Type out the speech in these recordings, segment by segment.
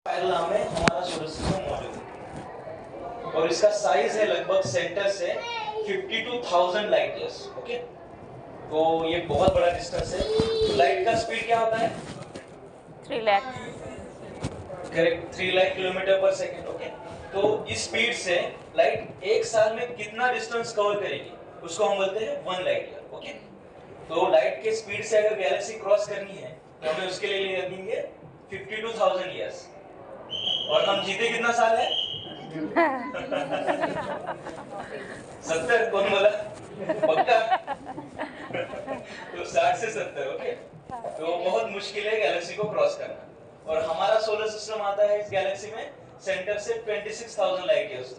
File नाम है हमारा सोलर सिस्टम मौजूद है और इसका साइज है लगभग सेंटर से 52,000 लाइट ईयर्स। ओके, तो ये बहुत बड़ा डिस्टेंस है। तो लाइट का स्पीड क्या होता है? 3 लाख। करेक्ट, 3 लाख किलोमीटर पर सेकंड। ओके, तो इस स्पीड से लाइट एक साल में कितना डिस्टेंस कवर करेगी उसको हम बोलते हैं 1 लाइट ईयर। ओके, तो लाइट के स्पीड से अगर गैलेक्सी क्रॉस करनी है तो हमें उसके लिए लगेंगे 52,000 ईयर्स। और हम जीते कितना साल है? 70। कौन बोला? पक्का? तो 60 से 70। ओके, तो बहुत मुश्किल है गैलेक्सी को क्रॉस करना और हमारा सोलर सिस्टम आता है इस गैलेक्सी में सेंटर से 26,000 लाइट ईयर्स।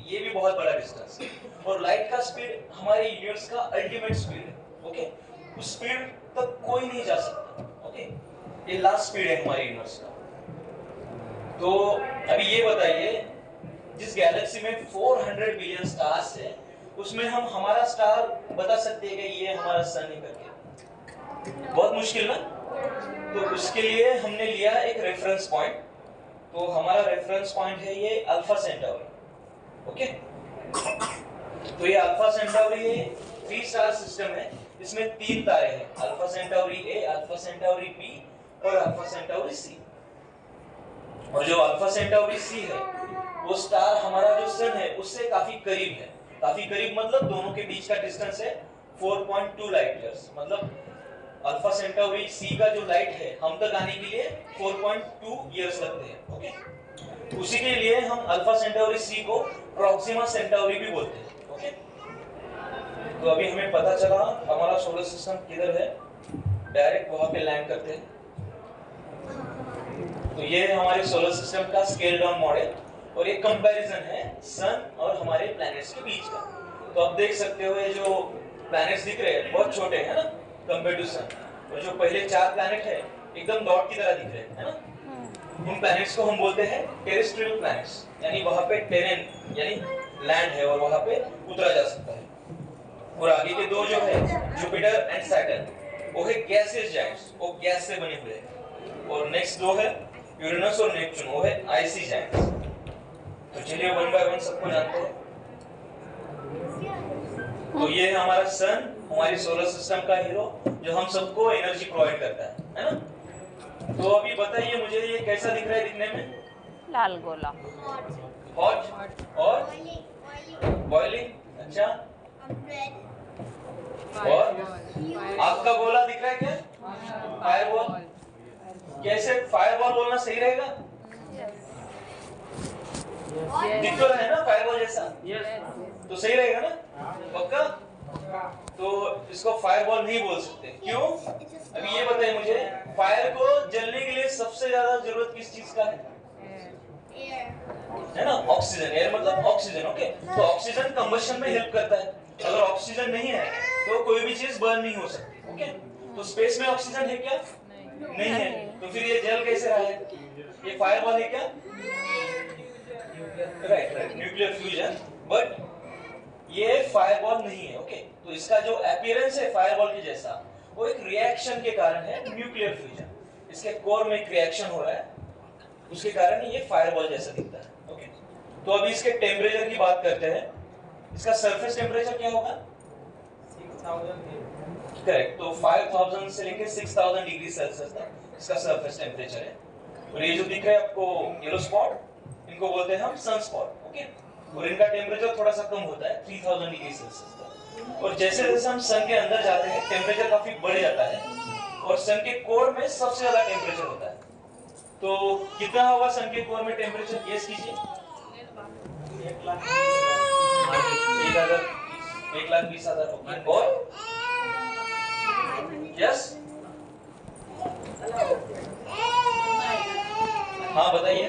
ये भी बहुत बड़ा डिस्टेंस है और लाइट का स्पीड हमारे यूनिवर्स का अल्टीमेट स्पीड है। ओके, उस स्पीड तक कोई नहीं जा सकता। ओके, ये लास्ट स्पीड है हमारे यूनिवर्स का। तो अभी ये बताइए, जिस गैलेक्सी में 400 बिलियन स्टार्स है उसमें हम हमारा स्टार बता सकते हैं कि ये हमारा सन है करके? बहुत मुश्किल ना। तो उसके लिए हमने लिया एक रेफरेंस पॉइंट। तो हमारा रेफरेंस पॉइंट है ये अल्फा सेंटाउरी। ओके, तो ये अल्फा सेंटाउरी है, 3 स्टार सिस्टम है। इसमें 3 तारे हैं, अल्फा सेंटाउरी ए, अल्फा सेंटाउरी बी और अल्फा सेंटाउरी सी। और जो अल्फा सेंटाउरी सी है वो स्टार हमारा जो सन है उससे काफी करीब है। काफी करीब मतलब दोनों के बीच का डिस्टेंस है 4.2 लाइट ईयर्स। मतलब अल्फा सेंटाउरी सी का जो लाइट है हम तक आने के लिए 4.2 ईयर्स लगते हैं। ओके, उसी के लिए हम अल्फा सेंटाउरी सी को प्रॉक्सिमा सेंटाउरी भी बोलते हैं। ओके, तो अभी हमें पता चला हमारा सोलर सिस्टम किधर है, डायरेक्ट वहां पे लैंड करते हैं। तो ये हमारे सोलर सिस्टम का स्केल डाउन मॉडल और एक कंपैरिजन है सन और हमारे प्लैनेट्स के बीच का। तो आप देख सकते हो ये जो प्लैनेट्स दिख रहे हैं बहुत छोटे हैं ना कंपेयर टू सन, और जो पहले 4 प्लैनेट है एकदम डॉट की तरह दिख रहे हैं, है ना। उन प्लैनेट्स को हम बोलते हैं टेरेस्ट्रियल प्लैनेट्स, यानी वहां पे टेरेन यानी लैंड है और वहां पे उतरा जा सकता है। और आगे के 2 जो है जुपिटर एंड सैटर्न, वो है गैसियस जायंट्स, वो गैस से बने हुए हैं। और नेक्स्ट 2 है यूरेनस और नेपच्यून, वो है आइसी जायंट्स। तो चलिए 1 बाय 1 सबको जानते हैं। तो ये है हमारा सन, हमारी सोलर सिस्टम का हीरो जो हम सबको एनर्जी प्रोवाइड करता है ना। तो अभी बताइए मुझे ये कैसा दिख रहा है दिखने में? लाल गोला। हॉट और बॉइलिंग। अच्छा, और आपका गोला दिख रहा है क्या? फायरबॉल। कैसे फायरबॉल बोलना सही रहेगा? दिख तो रहा है ना फायरबॉल जैसा? तो सही रहेगा ना? पक्का? तो इसको फायरबॉल नहीं बोल सकते, क्यों? अभी ये बताइए मुझे, फायर को जलने के लिए सबसे ज्यादा जरूरत किस चीज का है ना? ऑक्सीजन। एयर मतलब ऑक्सीजन। ओके, तो ऑक्सीजन कंबशन में हेल्प करता है। अगर ऑक्सीजन नहीं है तो कोई भी चीज बर्न नहीं हो सकती। ओके, तो स्पेस में ऑक्सीजन है क्या? नहीं है, तो फिर ये जल कैसे रहा है? ये फायरबॉल है क्या? Right, nuclear fusion. बट ये फायरबॉल नहीं है। ओके, तो इसका जो अपीयरेंस है फायरबॉल के जैसा वो एक रिएक्शन के कारण है, न्यूक्लियर फ्यूजन। इसके कोर में एक रिएक्शन हो रहा है, उसके कारण ये फायरबॉल जैसा दिखता है। ओके, तो अभी इसके टेम्परेचर की बात करते हैं। इसका सरफेस टेम्परेचर क्या होगा? 6000। करेक्ट, तो 5000 से लेकर 6000 डिग्री सेल्सियस तक इसका सरफेस टेम्परेचर है। और ये जो दिख रहा है आपको येलो स्पॉट, इनको बोलते हैं हम सन स्पॉट। ओके, और इनका टेम्परेचर थोड़ा सा कम होता है 3000 डिग्री सेल्सियस तक। और जैसे जैसे हम सन के अंदर जाते हैं टेम्परेचर काफी बढ़ जाता है और सन के कोर में सबसे ज्यादा टेम्परेचर होता है। तो कितना होगा सन के कोर में टेम्परेचर? गेस कीजिए। 1,20,000। ओके, और यस, हाँ बताइए।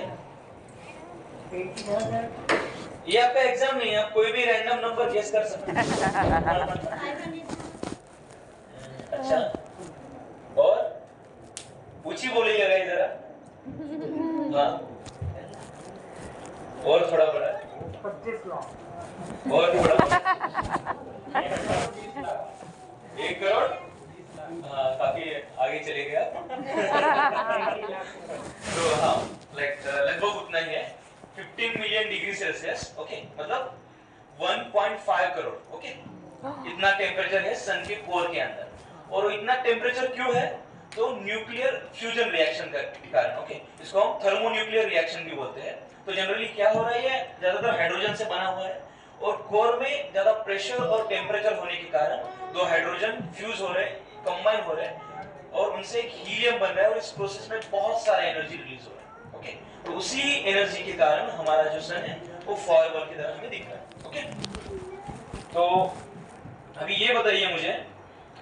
ये आपका एग्जाम नहीं है, आप कोई भी रैंडम नंबर गेस कर सकते हैं। अच्छा, और ऊंची बोली लगाई जरा। हाँ, और थोड़ा बड़ा, 25 लाख और थोड़ा बड़ा, 1 करोड़। हाँ, काफी आगे चले गया। तो हाँ, लाइक सेल्सियस, ओके, मतलब 1.5 करोड़, ओके, इतना टेम्परेचर है सन के कोर के अंदर। और इतना टेम्परेचर क्यों है? तो न्यूक्लियर फ्यूजन रिएक्शन के कारण, ओके, इसको हम थर्मोन्यूक्लियर रिएक्शन भी बोलते हैं। तो जनरली क्या हो रहा है, ये ज्यादातर हाइड्रोजन से बना हुआ है और कोर में ज्यादा प्रेशर और टेम्परेचर होने के कारण दो हाइड्रोजन फ्यूज हो रहे हैं, कंबाइन हो रहे हैं और उनसे एक हीलियम बन रहा है और इस प्रोसेस में बहुत सारा एनर्जी रिलीज हो रहा है, ओके। तो उसी एनर्जी के कारण हमारा जो सन है वो फायरबॉल की तरह हमें दिख रहा है, ओके। तो अभी ये बताइए मुझे,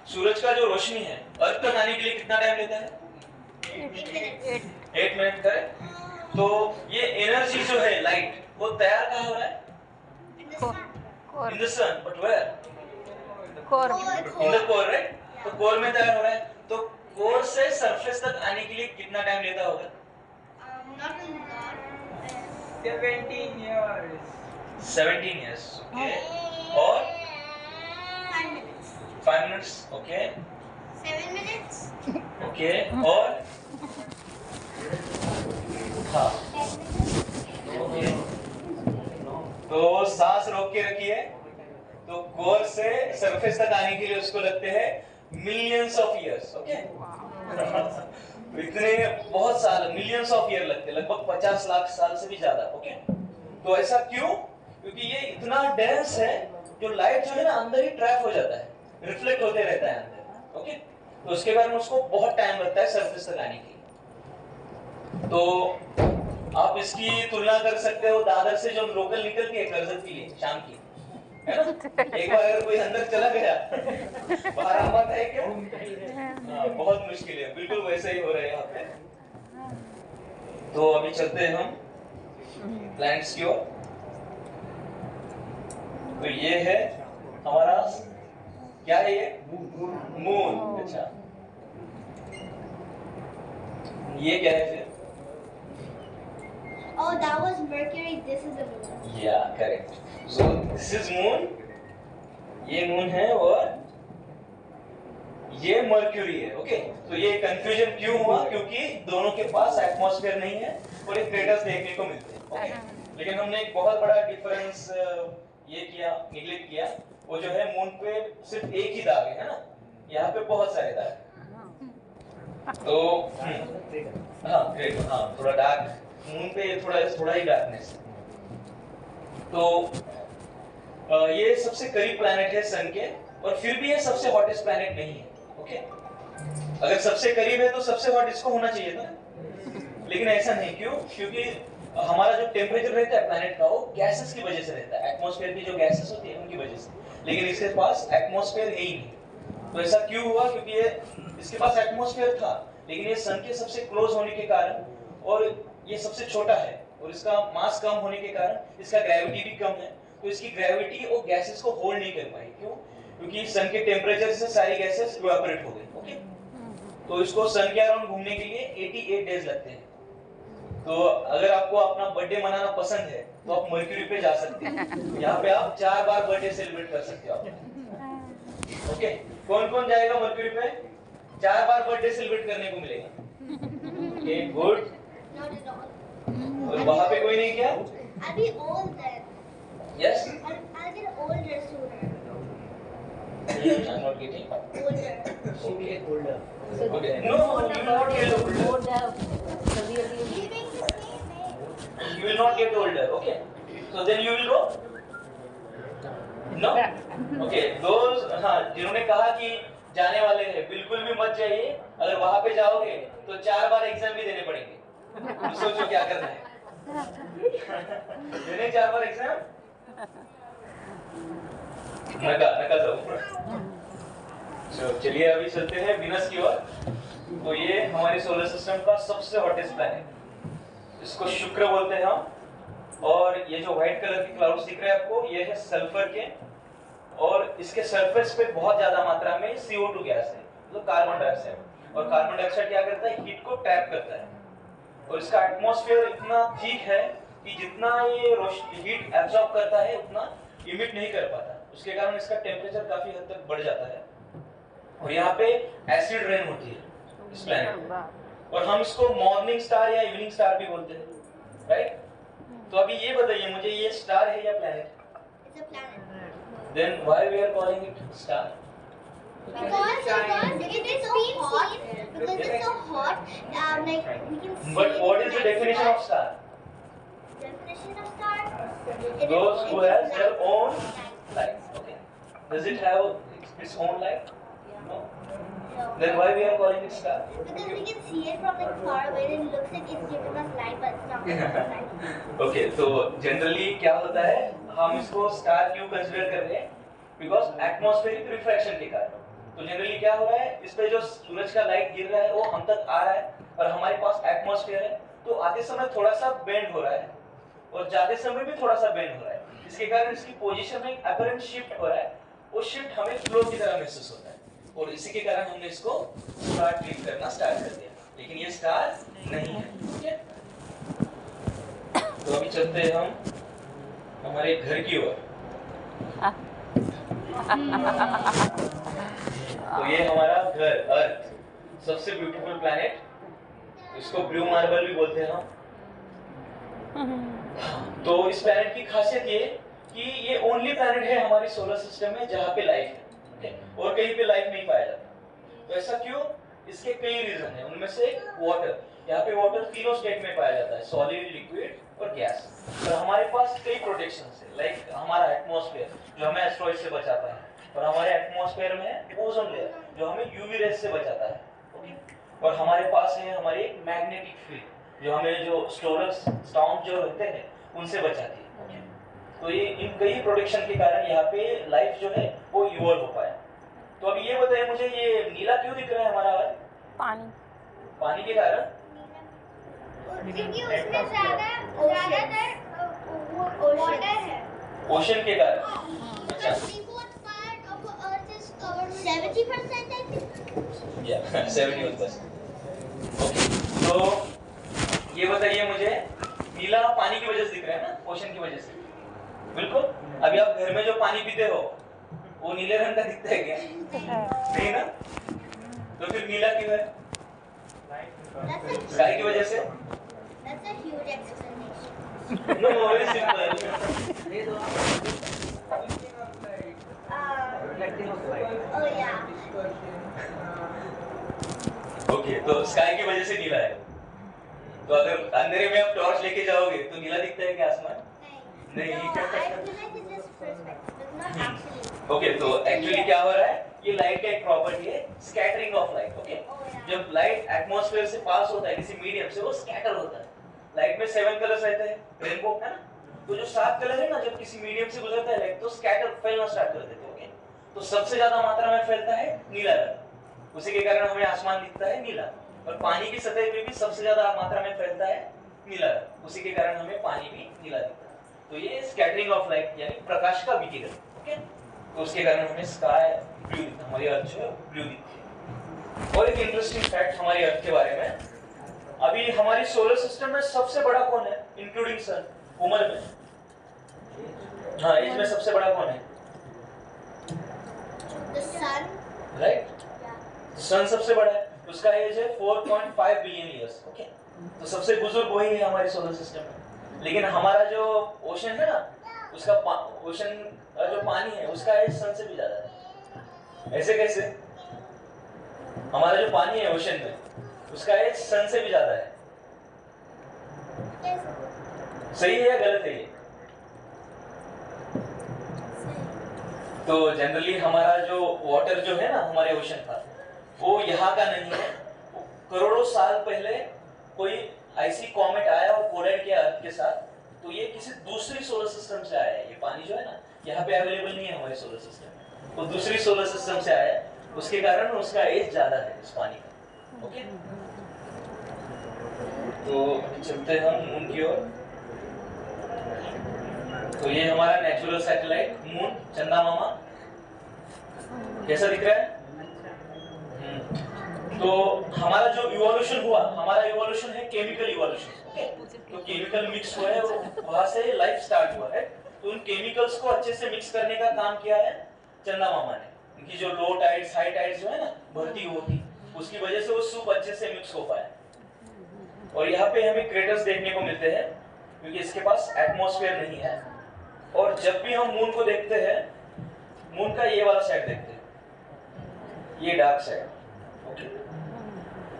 सूरज का जो रोशनी है अर्थ तक आने के लिए कितना टाइम लेता है? 8 मिनट का है। तो ये एनर्जी जो है लाइट, वो तैयार कहाँ हो रहा है? In the sun, but where? Core in the core, right? तो कोर में तैयार हो रहा है। तो कोर से सरफेस तक आने के लिए कितना टाइम लेता होगा? 17 years. 17 years, okay. और 5 minutes, ओके, 7 minutes. ओके, और हाँ, ओके। तो सांस रोक के रखिए। तो कोर से सरफेस तक आने के लिए उसको लगते हैं मिलियंस ऑफ इयर्स, ओके। तो इतने बहुत साल, मिलियंस ऑफ ईयर लगते हैं, लगभग 50 लाख साल से भी ज्यादा, ओके। तो ऐसा क्यों? क्योंकि ये इतना डेंस है, जो लाइट जो है ना अंदर ही ट्रैप हो जाता है, रिफ्लेक्ट होते रहता है अंदर, ओके। तो उसके कारण उसको बहुत टाइम लगता है सरफेस तक आने के लिए। तो आप इसकी तुलना कर सकते हो दादर से जो लोकल निकलती है करजत के लिए शाम की, है ना? एक बार अगर कोई अंदर चला गया बाहर आ पाता है क्या? बहुत मुश्किल है। बिल्कुल वैसे ही हो रहा है यहाँ पे। तो अभी चलते हैं हम प्लैनेट्स की ओर। तो ये है हमारा, क्या है ये? मून। अच्छा, ये क्या है फिर? Oh, that was Mercury. This is the moon. Yeah, correct. So this is moon. ये मून है और ये मर्क्यूरी है, ओके। तो ये कंफ्यूजन क्यों हुआ? क्योंकि दोनों के पास एटमॉस्फेयर नहीं है और ये क्रेटर्स देखने को मिलते हैं, ओके। लेकिन हमने एक बहुत बड़ा डिफरेंस ये किया, निगलेक्ट किया। वो जो है मून पे सिर्फ एक ही दाग है ना, यहाँ पे बहुत सारे दाग हैं। तो हाँ, ग्रेट, हाँ, थोड़ा डार्क मून पे थोड़ा ही डार्कनेस। तो ये सबसे करीब प्लैनेट है सन के, और फिर भी ये सबसे हॉटेस्ट प्लैनेट नहीं है, ओके। अगर सबसे करीब है तो सबसे हॉट इसको होना चाहिए था, लेकिन ऐसा नहीं। क्यों? क्योंकि हमारा जो टेम्परेचर रहता है प्लैनेट का, वो गैसेस की वजह से रहता है, एटमॉस्फेयर की जो गैसेस होती है उनकी वजह से। लेकिन इसके पास एटमॉस्फेयर है ही नहीं। तो ऐसा क्यों हुआ? क्योंकि ये इसके पास एटमॉस्फेयर था, लेकिन ये सन के सबसे क्लोज होने के कारण, और ये सबसे छोटा है और इसका मास कम होने के कारण इसका ग्रेविटी भी कम है। तो इसकी ग्रेविटी और गैसेस को होल्ड नहीं कर पाई। क्यों? क्योंकि सन के टेम्परेचर से सारी गैसेस इवेपोरेट हो गई, ओके। तो इसको सन के अराउंड घूमने के लिए 88 डेज लगते हैं। तो अगर आपको अपना बर्थडे मनाना पसंद है तो आप मर्क्यूरी पे जा सकते हैं। यहाँ पे आप 4 बार बर्थडे सेलिब्रेट कर सकते हो आप, ओके। कौन कौन जाएगा मर्क्यूरी पे? 4 बार बर्थडे सेलिब्रेट करने को मिलेगा, okay, good. Not at all. और वहाँ पे कोई नहीं किया? I'll be old then. Yes? I'll get older sooner. I'm not getting. Older. Okay. Okay. No, you will not get older. Leaving the same age. You will not get older. Okay. So then you will go? No. Okay. Those, हाँ, जिन्होंने कहा कि जाने वाले हैं, बिल्कुल भी मत जाइए। अगर वहाँ पे जाओगे तो 4 बार एग्जाम भी देने पड़ेंगे। सोचो क्या करना है। देने 4 बार एग्जाम? नका दो। चलिए अभी चलते हैं विनस की ओर। तो ये हमारे सोलर सिस्टम का सबसे हॉटेस्ट प्लैनेट, इसको शुक्र बोलते हैं हम। और ये जो व्हाइट कलर के क्लाउड्स दिख रहे हैं आपको, ये है सल्फर के, और इसके सरफेस पे बहुत ज्यादा मात्रा में CO2 गैस है, मतलब कार्बन डाइऑक्साइड। और कार्बन डाइऑक्साइड क्या करता है? हीट को ट्रैप करता है। और इसका एटमॉस्फेयर इतना ठीक है कि जितना ये हीट एब्जॉर्ब करता है उतना इमिट नहीं कर पाता। उसके कारण इसका टेम्परेचर काफी हद तक बढ़ जाता है और यहाँ पे एसिड रेन होती है इस प्लैनेट पर। और हम इसको मॉर्निंग स्टार या इवनिंग स्टार भी बोलते हैं, राइट? तो अभी ये बताइए मुझे, ये स्टार है या planet? It's a planet. Then why we are calling it star? Because it is so hot. Because it's so hot. Like we can see. But what it is the in definition of star? Definition of star? It Those is- who it is has their light. own Light. light. Okay. Does it have its own light? No. No. Then why we are calling it star? Because we can see it from like far away and it looks like it's giving us light, but it's not giving us light. Okay, तो generally क्या होता है, हम इसको star क्यों consider कर रहे हैं? बिकॉज एटमॉस्फेरिक रिफ्रैक्शन के कारण। तो जनरली क्या हो रहा है, इस पे जो सूरज का लाइट गिर रहा है वो हम तक आ रहा है और हमारे पास एटमॉस्फेयर है, तो आते समय थोड़ा सा बेंड हो रहा है और जाते समय भी थोड़ा सा बेंड हो रहा है। इसके कारण इसकी पोजीशन में एक अपरेंट शिफ्ट हो रहा है, वो शिफ्ट हमें फ्लो की तरह महसूस होता है और इसी के कारण हमने इसको स्टार ट्रीट करना स्टार्ट कर दिया, लेकिन ये स्टार नहीं है। ठीक है, तो अभी चलते हैं हम हमारे घर की ओर। तो ये हमारा घर अर्थ, सबसे ब्यूटीफुल प्लैनेट, इसको ब्लू मार्बल भी बोलते हैं हम। तो इस प्लैनेट की खासियत ये कि ये ओनली प्लैनेट है हमारे सोलर सिस्टम में जहाँ पे लाइफ है, okay? और कहीं पे लाइफ नहीं पाया जाता। तो ऐसा क्यों? इसके कई रीजन है, उनमें से वाटर, यहाँ पे वाटर तीनों स्टेट में पाया जाता है, सॉलिड, लिक्विड और गैस। और हमारे पास कई प्रोटेक्शन है, लाइक हमारा एटमॉस्फेयर जो हमें एस्ट्रॉइड से बचाता है, और हमारे एटमॉस्फेयर में ओजोन लेयर जो हमें यूवी रेज से बचाता है, ओके? और हमारे पास है हमारी मैग्नेटिक फील्ड जो हमें जो स्टॉर्म जो रहते हैं उनसे बचाती है, ओके? तो ये इन कई प्रोटेक्शन के कारण यहाँ पे लाइफ जो है वो इवॉल्व हो पाया। तो अभी ये बताइए मुझे, ये नीला क्यों दिख रहा है हमारा आज? पानी। पानी के कारण? क्योंकि उसमें ज्यादातर वाटर है। ओशन के कारण? अच्छा, 70% I think. या 71%। ओके, तो ये बताइए मुझे, नीला पानी की वजह से दिख रहा है ना, ओशन की वजह से? बिल्कुल। अभी आप घर में जो पानी पीते हो वो नीले रंग का दिखता है क्या? नहीं ना? तो फिर नीला क्यों है? स्काई की वजह से? That's a huge explanation. No, very simple. Reflecting of light. Oh yeah. Okay, तो स्काई की वजह से नीला है। तो अगर अंधेरे में आप टॉर्च लेके जाओगे तो नीला दिखता है क्या आसमान? नहीं। No, I feel like it's just perspective. It's not actually. Okay, तो एक्चुअली क्या हो रहा है, ये लाइट का एक प्रॉपर्टी है स्कैटरिंग ऑफ लाइट, ओके? जब लाइट एटमॉस्फेयर से पास होता है किसी मीडियम से, वो स्कैटर होता है। लाइट में 7 कलर्स रहते हैं, रेनबो है ना? तो जो 7 कलर है ना, जब किसी मीडियम से गुजरता है लाइट तो स्कैटर फैलना स्टार्ट कर देते हैं, ओके? तो सबसे ज्यादा मात्रा में फैलता है नीला रंग, उसी के कारण हमें आसमान दिखता है नीला। और पानी की सतह पे भी सबसे ज्यादा मात्रा में फैलता है नीला रंग, उसी के कारण हमें पानी भी नीला दिखता है। तो ये स्कैटरिंग ऑफ लाइट यानी प्रकाश का विकिरण, ओके? तो उसके कारण हमें स्काई ब्लू दिखता है, हमारी अर्थ जो है ब्लू दिखती है। और एक इंटरेस्टिंग फैक्ट हमारी अर्थ के बारे में, अभी हमारी सोलर सिस्टम में सबसे बड़ा कौन है इंक्लूडिंग सन, उम्र में? हाँ, एज में सबसे बड़ा कौन है? The sun. Right, Yeah. सन सबसे बड़ा है, उसका एज है 4.5 बिलियन ईयर्स, ओके? तो सबसे बुजुर्ग वही है हमारे सोलर सिस्टम में। लेकिन हमारा जो ओशन है ना, उसका ओशन का जो पानी है उसका एज सन से भी ज्यादा है। ऐसे कैसे? हमारा जो पानी है ओशन में उसका एज सन से भी ज्यादा है। सही है या गलत है ये? तो जनरली हमारा जो वाटर जो है ना हमारे ओशन का, वो यहाँ का नहीं है। करोड़ों साल पहले कोई ऐसी कॉमेट आया और कोलाइड किया अर्थ के साथ, तो ये किसी दूसरी सोलर सिस्टम से आया है। ये पानी जो है ना यहाँ पे अवेलेबल नहीं है हमारे सोलर सिस्टम में, वो दूसरी सोलर सिस्टम से आया है, उसके कारण उसका एज ज्यादा है इस पानी का, ओके? तो चलते हम मून की ओर। तो ये हमारा नेचुरल सैटेलाइट मून, चंदा मामा, कैसा दिख रहा है? तो हमारा जो इवोल्यूशन हुआ, हमारा इवोल्यूशन है केमिकल इवोल्यूशन। तो केमिकल मिक्स हुआ है, वहां से लाइफ स्टार्ट हुआ है। तो उन केमिकल्स को अच्छे से मिक्स करने का काम किया है चंदा मामा ने। उनकी जो लो टाइड्स हाई टाइड्स जो है ना बढ़ती होती, उसकी वजह से वो सूप अच्छे से मिक्स हो पाया। और यहाँ पे हमें क्रेटर्स देखने को मिलते हैं। क्योंकि इसके पास एटमॉस्फेयर नहीं है। और जब भी हम मून को देखते हैं, मून का ये वाला साइड देखते हैं, ये डार्क साइड, ओके।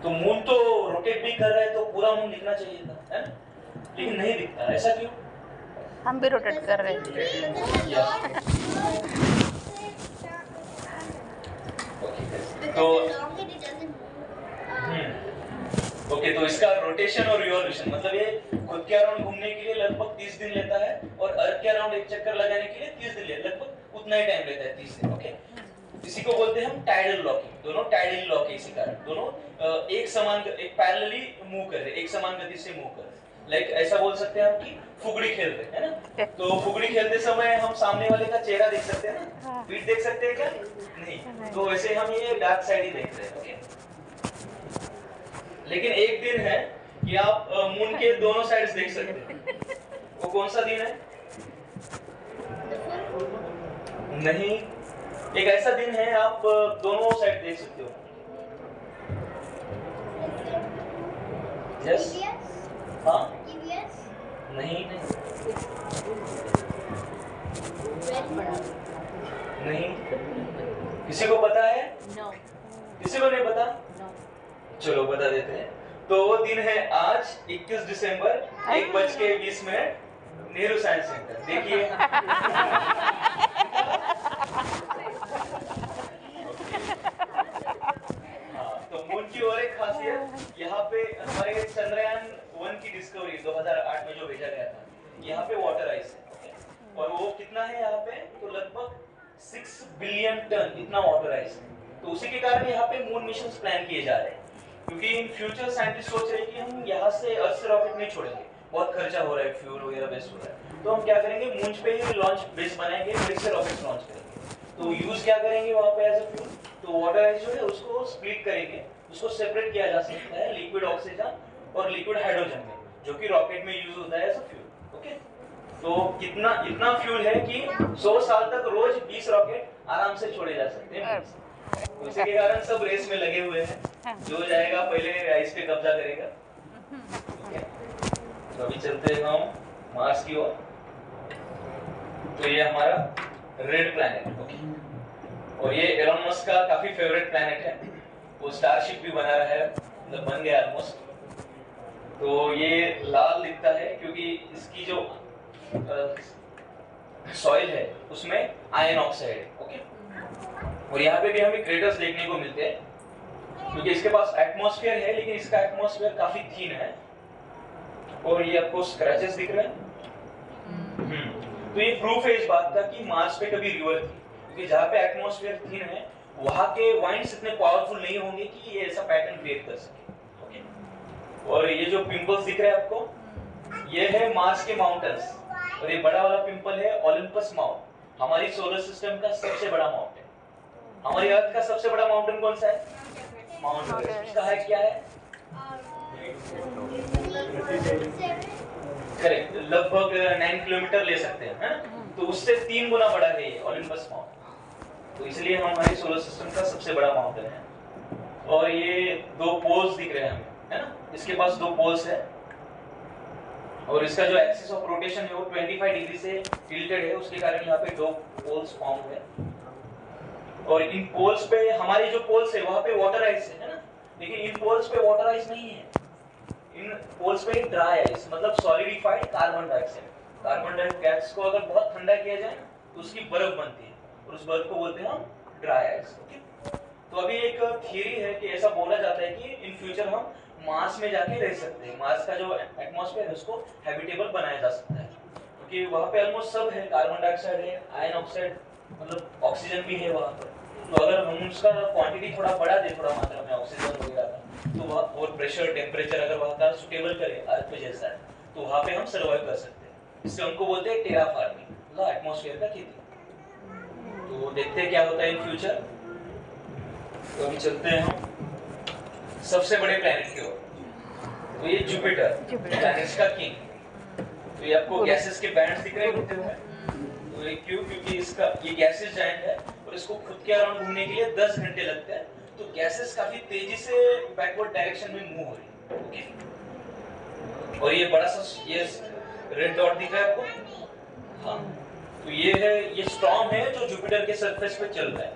तो मून तो रोटेट भी कर रहा है, तो पूरा मून दिखना चाहिए था, है ना? लेकिन नहीं दिखता, ऐसा क्यों? हम भी रोटेट कर रहे हैं। तो ओके, तो इसका रोटेशन और रिवॉल्यूशन मतलब ये खुद के अराउंड घूमने के लिए लगभग 30 दिन लेता है, और अर्थ के अराउंड एक चक्कर लगाने के लिए 30 दिन लेता है, लगभग उतना ही टाइम लेता है, 30 दिन, ओके। इसी को बोलते हैं हम टाइडल लॉकिंग। दोनों टाइडल लॉक है, इसी कारण दोनों एक समान, एक पैरेलली मूव कर रहे हैं, एक समान गति से मूव कर रहे हैं। लाइक ऐसा बोल सकते हैं हम कि फुगड़ी खेल रहे हैं, है ना? तो फुगड़ी खेलते समय हम सामने वाले का चेहरा देख सकते हैं ना, पीठ देख सकते हैं क्या? नहीं। तो वैसे हम ये डार्क साइड ही देख रहे हैं, ओके। लेकिन एक दिन है कि आप मून के दोनों साइड्स देख सकते हैं। वो कौन सा दिन है? नहीं, एक ऐसा दिन है आप दोनों साइड देख सकते हो। यस, हाँ, नहीं, नहीं, किसी को पता है? किसी को नहीं पता? चलो बता देते हैं। तो वो दिन है आज 21 दिसंबर 1:20 नेहरू साइंस सेंटर। देखिए, तो मून की और एक खासियत, यहाँ पे हमारे चंद्रयान 1 की डिस्कवरी 2008 में जो भेजा गया था, यहाँ पे वाटर आइस है, और वो कितना है यहाँ पे? तो लगभग 6 बिलियन टन इतना वाटर आइस है। तो उसी के कारण यहाँ पे मून मिशन प्लान किए जा रहे हैं, क्योंकि इन फ्यूचर साइंटिस्ट सोच रहे हैं कि हम यहाँ से अर्थ से रॉकेट नहीं छोड़ेंगे, बहुत खर्चा हो रहा है, फ्यूल वगैरह वेस्ट हो रहा है। तो हम क्या करेंगे, मून पे ही लॉन्च बेस बनाएंगे, फिर से रॉकेट लॉन्च करेंगे। तो यूज क्या करेंगे वहाँ पे एज अ फ्यूल? तो वाटर आइस जो है उसको स्प्लिट करेंगे, उसको सेपरेट किया जा सकता है लिक्विड ऑक्सीजन और लिक्विड हाइड्रोजन में, जो कि रॉकेट में यूज होता है एज अ फ्यूल, ओके। तो कितना इतना फ्यूल है कि 100 साल तक रोज 20 रॉकेट आराम से छोड़े जा सकते हैं। उसी के कारण सब रेस में लगे हुए हैं, जो जाएगा पहले आइस पे कब्जा करेगा, ठीक है। तो अभी चलते हैं हम मार्स की ओर। तो ये हमारा रेड प्लैनेट, ओके, और ये एलन मस्क का काफी फेवरेट प्लैनेट है। वो स्टारशिप भी बना रहा है, मतलब बन गया ऑलमोस्ट। तो ये लाल दिखता है क्योंकि इसकी जो सॉइल है उसमें आयरन ऑक्साइड है, ओके। और यहाँ पे भी हमें क्रेटर्स देखने को मिलते हैं, क्योंकि इसके पास एटमॉस्फेयर है, लेकिन इसका एटमॉस्फेयर काफी थीन है। और ये आपको स्क्रैचेस दिख रहे हैं। तो ये प्रूफ है इस बात का कि मार्स पे कभी रिवर थी, क्योंकि जहाँ पे एटमॉस्फेयर थीन है वहाँ के वाइंड्स इतने पावरफुल नहीं होंगे कि ये ऐसा पैटर्न क्रिएट कर सके, ओके। और ये जो पिंपल्स दिख रहे हैं आपको, ये है मार्स के माउंटेन्स, और ये बड़ा वाला पिंपल है ओलंपस माउंट, हमारी सोलर सिस्टम का सबसे बड़ा माउंटेन। हमारी अर्थ का सबसे बड़ा माउंटेन कौन सा है? Mount Everest. उसका हाइट क्या है? करेक्ट, लगभग 9 किलोमीटर ले सकते हैं, है ना? तो उससे 3 गुना बड़ा है ये ओलंपस माउंट। तो इसलिए हमारे सोलर सिस्टम का सबसे बड़ा माउंटेन है। और ये 2 पोल्स दिख रहे हैं हमें, है ना? इसके पास 2 पोल्स है, और इसका जो एक्सिस ऑफ रोटेशन है वो 25 डिग्री से टिल्टेड है, उसके कारण यहाँ पे 2 पोल्स फॉर्म हुए। और इन पोल्स पे, हमारी जो पोल्स है वहाँ पे वाटर आइस है ना? लेकिन इन पोल्स पे वाटर आइस नहीं है। इन पोल्स पे ड्राई आइस, मतलब solidified carbon dioxide. Carbon dioxide को अगर बहुत ठंडा किया जाए तो उसकी बर्फ बनती है, और उस बर्फ को बोलते हैं हम ड्राई आइस, ओके। तो अभी एक थियरी है कि ऐसा बोला जाता है कि इन फ्यूचर हम मार्स में जाके रह सकते हैं। मार्स का जो एटमॉस्फेयर है उसको हैबिटेबल बनाया जा सकता है, क्योंकि वहाँ पे ऑलमोस्ट सब है, कार्बन डाइऑक्साइड है, आयरन ऑक्साइड, मतलब ऑक्सीजन भी है वहाँ पर। तो अगर हम उसका क्वांटिटी थोड़ा बढ़ा दे, थोड़ा मात्रा में ऑक्सीजन वगैरह का, तो वहाँ और प्रेशर टेम्परेचर अगर वहाँ का सुटेबल करे अर्थ पे जैसा है, तो वहाँ पे हम सर्वाइव कर सकते हैं। इससे हमको बोलते हैं टेरा फार्मिंग, मतलब एटमॉस्फेयर का खेती। तो देखते हैं क्या होता है इन फ्यूचर। तो अभी चलते हैं हम सबसे बड़े प्लैनेट की ओर। तो ये जुपिटर, प्लैनेट्स का किंग। तो ये आपको गैसेस के बैंड्स दिख रहे हैं, तो ये क्यों? क्योंकि इसका ये गैसेस जायंट है, और इसको खुद के अराउंड घूमने के लिए 10 घंटे लगते हैं। तो गैसेस काफी तेजी से बैकवर्ड डायरेक्शन में मूव हो रही है, ओके। और ये बड़ा सा ये रेड डॉट दिख रहा है आपको? हाँ, तो ये है, ये स्टॉर्म है जो जुपिटर के सरफेस पे चल रहा है।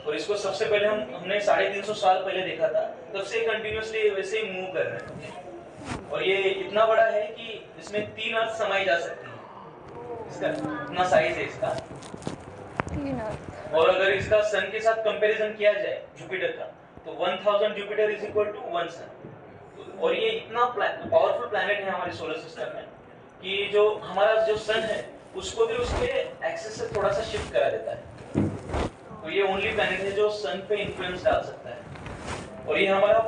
और इसको सबसे पहले हमने 350 साल पहले देखा था, तब से कंटिन्यूअसली वैसे ही मूव कर रहे हैं। और ये इतना बड़ा है कि इसमें 3 अर्थ समाई जा सकती है, इसका इतना साइज है इसका। और अगर इसका सन के साथ कंपैरिजन किया जाए जुपिटर का, तो 1000 जुपिटर इज इक्वल टू 1 सन। और ये इतना पावरफुल प्लैनेट है हमारे सोलर सिस्टम में कि जो हमारा जो सन है उसको भी उसके एक्सिस से थोड़ा सा शिफ्ट करा देता है। तो ये ओनली प्लैनेट है जो सन पे इन्फ्लुएंस डाल सकता है। और ये हमारा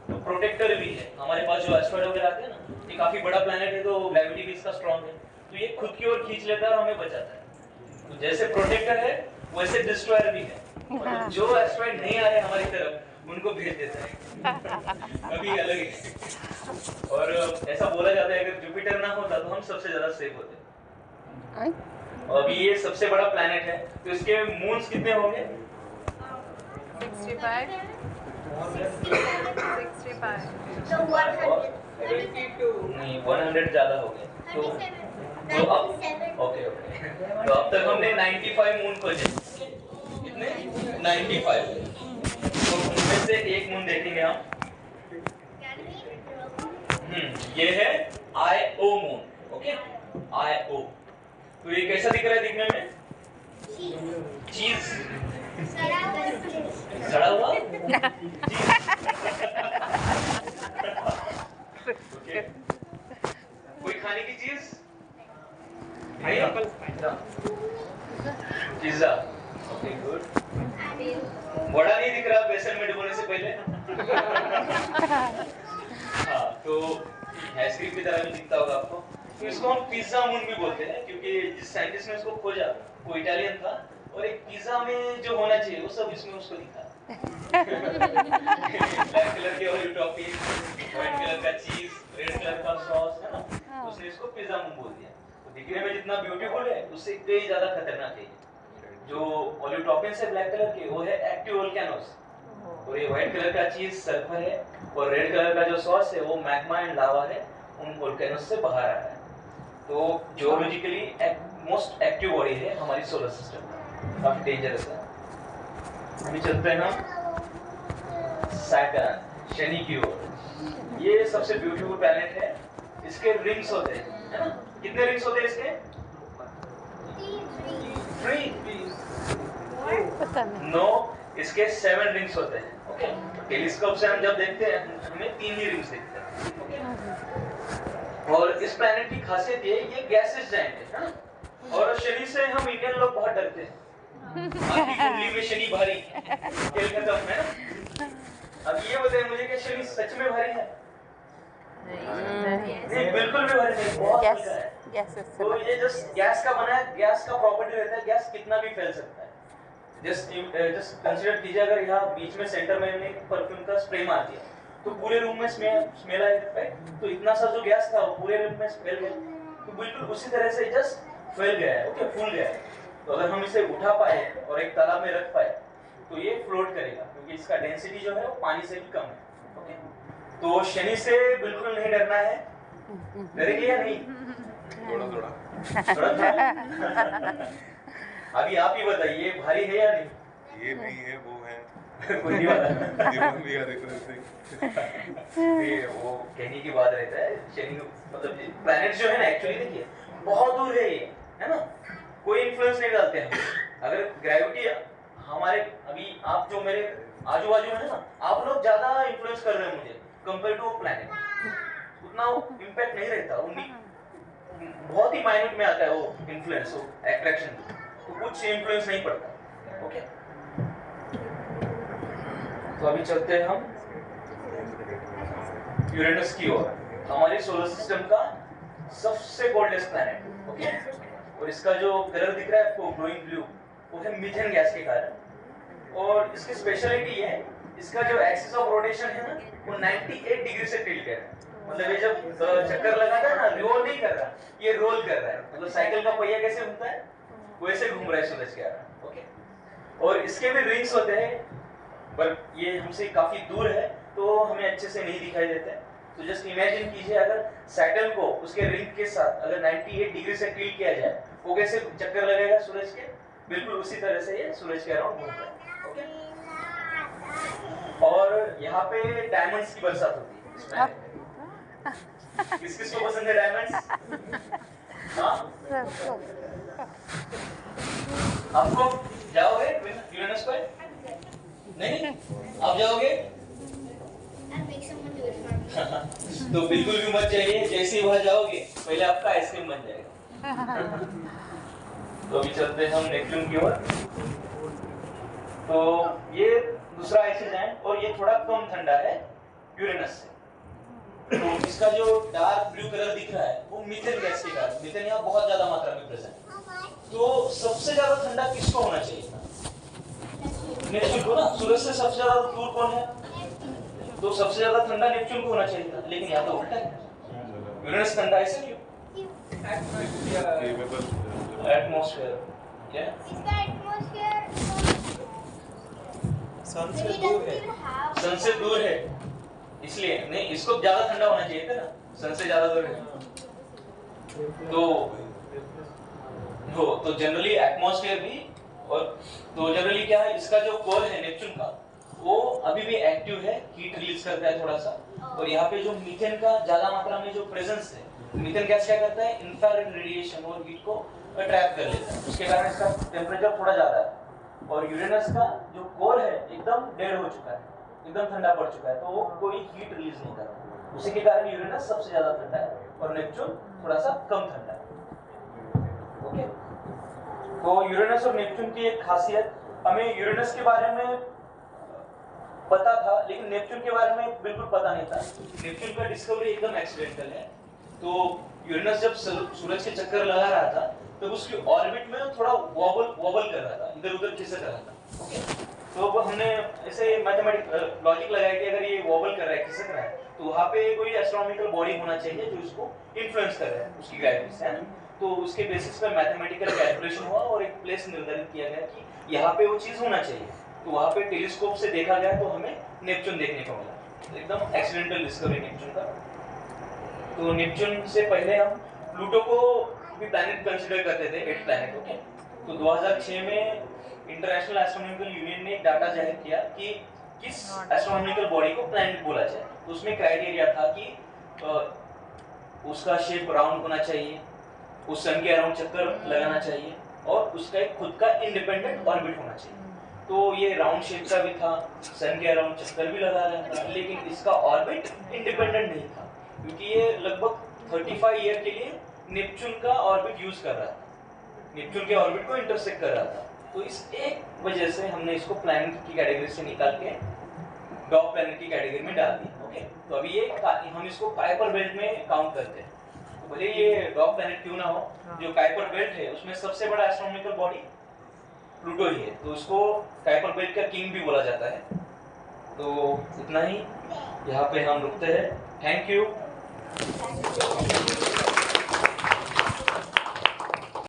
प्रोटेक्टर भी है। हमारे पास जो एस्ट्रॉइड वगैरह आते हैं ना, ये काफी बड़ा प्लैनेट है तो ग्रेविटी भी इसका स्ट्रांग है, तो ये खुद की ओर खींच लेता है और हमें बचाता है। तो जैसे प्रोटेक्टर है वैसे डिस्ट्रॉयर भी है। और जो एस्ट्रॉइड नहीं आ रहे हमारी तरफ उनको भेज देता है। अभी अलग है। और ऐसा बोला जाता है अगर जुपिटर ना होता तो हम सबसे ज्यादा सेफ होते। अभी ये सबसे बड़ा प्लैनेट है, तो इसके मून्स कितने होंगे? 65 So 100. नहीं, 100 ज्यादा हो गए। तो 97. ओके ओके, तो अब तक हमने 95 मून खोजे। कितने? 95। तो उनमें से एक मून देखेंगे हम। ये है आईओ मून। Okay, IO. तो ये कैसा दिख रहा है दिखने में? चीज सड़ा हुआ ओके, कोई खाने की चीज? पिज्जा। Okay good. बड़ा नहीं दिख रहा बेसन में डुबोने से पहले? हाँ, तो आइसक्रीम की तरह भी दिखता होगा आपको। तो इसको हम पिज्जा मून भी बोलते हैं, क्योंकि जिस साइंटिस्ट ने इसको खोजा वो इटालियन था, और एक पिज्जा में जो होना चाहिए वो सब इसमें उसको दिखा। ब्लैक कलर की ऑलिव टॉपिंग, व्हाइट कलर का चीज, रेड कलर का सॉस, है ना, उसने इसको पिज्जा मून बोल दिया। तो दिखने में जितना ब्यूटीफुल है उससे कई ज्यादा खतरनाक है। जो ऑलिव टॉपिंग्स है ब्लैक कलर के, वो है एक्टिव वोल्केनोस। और ये व्हाइट कलर का चीज सल्फर है, और रेड कलर का जो सॉस है वो मैग्मा एंड लावा है, उन वोल्केनोस से बाहर आ रहा है। तो जियोलॉजिकली मोस्ट एक्टिव बॉडी है हमारी सोलर सिस्टम में, काफी डेंजरस है। अभी चलते हैं हम सैटर्न, शनि की ओर। ये सबसे ब्यूटीफुल प्लैनेट है। इसके रिंग्स होते हैं, है ना? कितने रिंग्स होते हैं इसके? 3। पता नहीं। नो, इसके 7 रिंग्स होते हैं। ओके, टेलीस्कोप से हम जब देखते हैं हमें 3 ही रिंग्स दिखते हैं। ओके, और इस प्लैनेट की खासियत ये गैसेस जाएंगे, है ना? और शनि से हम इंडियन लोग बहुत डरते हैं। आपकी कुंडली में शनि भारी, खेल खत्म, है ना? अब ये बताइए मुझे कि शनि सच में भारी है? नहीं, बिल्कुल भी भारी नहीं, बहुत हल्का है। तो ये जस्ट गैस का बना है, गैस का प्रॉपर्टी रहता है गैस कितना भी फैल सकता है। जस्ट कंसीडर कीजिए, अगर यहाँ बीच में सेंटर में हमने परफ्यूम का स्प्रे मार दिया तो पूरे रूम में स्मेल आएगा, तो इतना सा जो गैस था वो पूरे रूम में फैल गया। तो बिल्कुल उसी तरह से जस्ट फैल गया है, ओके, फूल गया है। तो अगर हम इसे उठा पाए और एक तालाब में रख पाए तो ये फ्लोट करेगा, क्योंकि इसका डेंसिटी जो है वो पानी से भी कम है। ओके, तो शनि से बिल्कुल नहीं डरना है। डरेंगे या नहीं? थोड़ा अभी आप ही बताइए, भारी है या नहीं? ये नहीं है, वो है। कोई नहीं वाला। जीवन भी हर एक ये वो कहने की बात रहता है। शनि मतलब प्लैनेट जो है ना, एक्चुअली देखिए बहुत दूर है ये, है ना? कोई इन्फ्लुएंस नहीं डालते हैं। अगर ग्रेविटी हमारे, अभी आप जो मेरे आजू बाजू है ना, आप लोग ज्यादा इन्फ्लुएंस कर रहे हैं मुझे कंपेयर टू प्लैनेट। उतना इम्पैक्ट नहीं रहता, बहुत ही माइन्यूट में आता है वो इन्फ्लुएंस, वो अट्रैक्शन, तो कुछ इन्फ्लुएंस नहीं पड़ता। ओके, तो अभी चलते हैं हम यूरेनस की ओर, हमारी सोलर सिस्टम का सबसे कोल्डेस्ट प्लैनेट। ओके, और इसका जो कलर दिख रहा है आपको ग्लोइंग ब्लू, वो है मीथेन गैस के कारण। और इसकी स्पेशलिटी ये है, इसका जो एक्सिस ऑफ रोटेशन है ना, वो 98 डिग्री से टिल्ट है। मतलब ये जब चक्कर लगाता है ना, रोल नहीं कर रहा, ये रोल कर रहा है। मतलब साइकिल का पहिया कैसे घूमता है वैसे घूम रहा है सूरज के कारण। ओके, और इसके भी रिंग्स होते हैं, पर ये हमसे काफी दूर है तो हमें अच्छे से नहीं दिखाई देते। तो जस्ट इमेजिन कीजिए अगर सैटर्न को उसके रिंग के साथ अगर 98 डिग्री से टिल्ट किया जाए, वो कैसे चक्कर लगेगा सूरज के, बिल्कुल उसी तरह से ये सूरज के अराउंड घूमता है। ओके, और यहाँ पे डायमंड्स की बरसात होती है इसमें। किस किस को पसंद है डायमंड्स? हाँ, आपको जाओगे यूरेनस पर? नहीं, आप जाओगे? I'll make someone do it for me. तो बिल्कुल भी मत जाइए, जैसे ही वहां जाओगे पहले आपका आइसक्रीम बन जाएगा। तो अभी चलते हैं हम नेपच्यून की ओर। तो ये दूसरा आइसी जाइंट और ये थोड़ा कम ठंडा है यूरेनस से। तो इसका जो डार्क ब्लू कलर दिख रहा है वो मीथेन गैस के कारण, मीथेन यहाँ बहुत ज्यादा मात्रा में प्रेजेंट है। तो सबसे ज्यादा ठंडा किसको होना चाहिए था? नेपच्यून को ना। सूरज से सबसे ज्यादा दूर कौन है? तो सबसे ज्यादा ठंडा नेपच्यून को होना चाहिए था, लेकिन यहाँ तो उल्टा है। यूरेनस ठंडा ऐसे क्यों? एटमॉस्फेयर क्या? इसका atmosphere सन maybe से दूर है। doesn't have. सन से दूर है इसलिए नहीं, इसको ज्यादा ठंडा होना चाहिए था ना, सन से ज्यादा दूर है। तो जनरली एटमॉस्फेयर भी, और तो जनरली क्या है, इसका जो कोर है नेपच्यून का वो अभी भी एक्टिव है, हीट रिलीज करता है थोड़ा सा। और यहाँ पे जो मीथेन का ज्यादा मात्रा में जो प्रेजेंस है, मीथेन गैस क्या करता है, इंफ्रारेड रेडिएशन और हीट को ट्रैप कर लेता है, उसके कारण इसका टेम्परेचर थोड़ा ज्यादा है। और यूरेनस का जो कोर है एकदम डेड हो चुका है, एकदम ठंडा पड़ चुका है, तो वो कोई हीट रिलीज नहीं कर रहा, उसी के कारण यूरेनस सबसे ज्यादा ठंडा है और नेपच्यून थोड़ा सा कम ठंडा है। ओके, तो यूरेनस और नेपच्यून की एक खासियत, हमें यूरेनस के बारे में पता था लेकिन नेपच्यून के बारे में बिल्कुल पता नहीं था। नेपच्यून का डिस्कवरी एकदम एक्सीडेंटल है। तो यूरेनस जब सूरज के चक्कर लगा रहा था तब उसकी ऑर्बिट में थोड़ा वॉबल कर रहा था, इधर-उधर खिसक रहा था। ओके, तो अब हमने ऐसे मैथमेटिक लॉजिक लगाया कि अगर ये वॉबल कर रहा है, खिसक रहा है, तो वहाँ पे कोई एस्ट्रोनॉमिकल बॉडी होना चाहिए जो इसको इन्फ्लुएंस कर रहा है उसकी गाइडेंस से, है ना। तो उसके बेसिस पे मैथमेटिकल कैलकुलेशन हुआ और एक प्लेस निर्धारित किया गया कि यहाँ पे वो चीज होना चाहिए। तो वहाँ पे टेलीस्कोप से देखा गया तो हमें नेपच्यून देखने को मिला, एकदम एक्सीडेंटल डिस्कवरी नेपच्यून का। तो नेपच्यून से पहले हम प्लूटो को भी प्लैनेट कंसीडर करते थे, 8 प्लैनेट। ओके, तो 2006 में इंटरनेशनल एस्ट्रोनॉमिकल यूनियन ने एक डाटा जाहिर किया कि किस एस्ट्रोनॉमिकल बॉडी को प्लैनेट बोला जाए। तो उसमें क्राइटेरिया था कि उसका शेप राउंड होना चाहिए, उस सन के अराउंड चक्कर लगाना चाहिए और उसका एक खुद का इंडिपेंडेंट ऑर्बिट होना चाहिए। तो ये राउंड शेप का भी था, सन के अराउंड चक्कर भी लगा रहा था, लेकिन इसका ऑर्बिट इंडिपेंडेंट नहीं था क्योंकि ये लगभग 35 ईयर के लिए नेपच्यून का ऑर्बिट यूज कर रहा था, नेपच्यून के ऑर्बिट को इंटरसेक्ट कर रहा था। तो इस एक वजह से हमने इसको प्लैनेट की कैटेगरी से निकाल के डॉग प्लैनेट की कैटेगरी में डाल दी। ओके, तो अभी ये हम इसको काइपर बेल्ट में काउंट करते हैं। तो भले ये डॉग प्लैनेट क्यों ना हो, जो काइपर बेल्ट है उसमें सबसे बड़ा एस्ट्रोनॉमिकल बॉडी प्लूटो ही है, तो उसको काइपर बेल्ट का किंग भी बोला जाता है। तो इतना ही, यहाँ पे हम रुकते हैं। Thank you.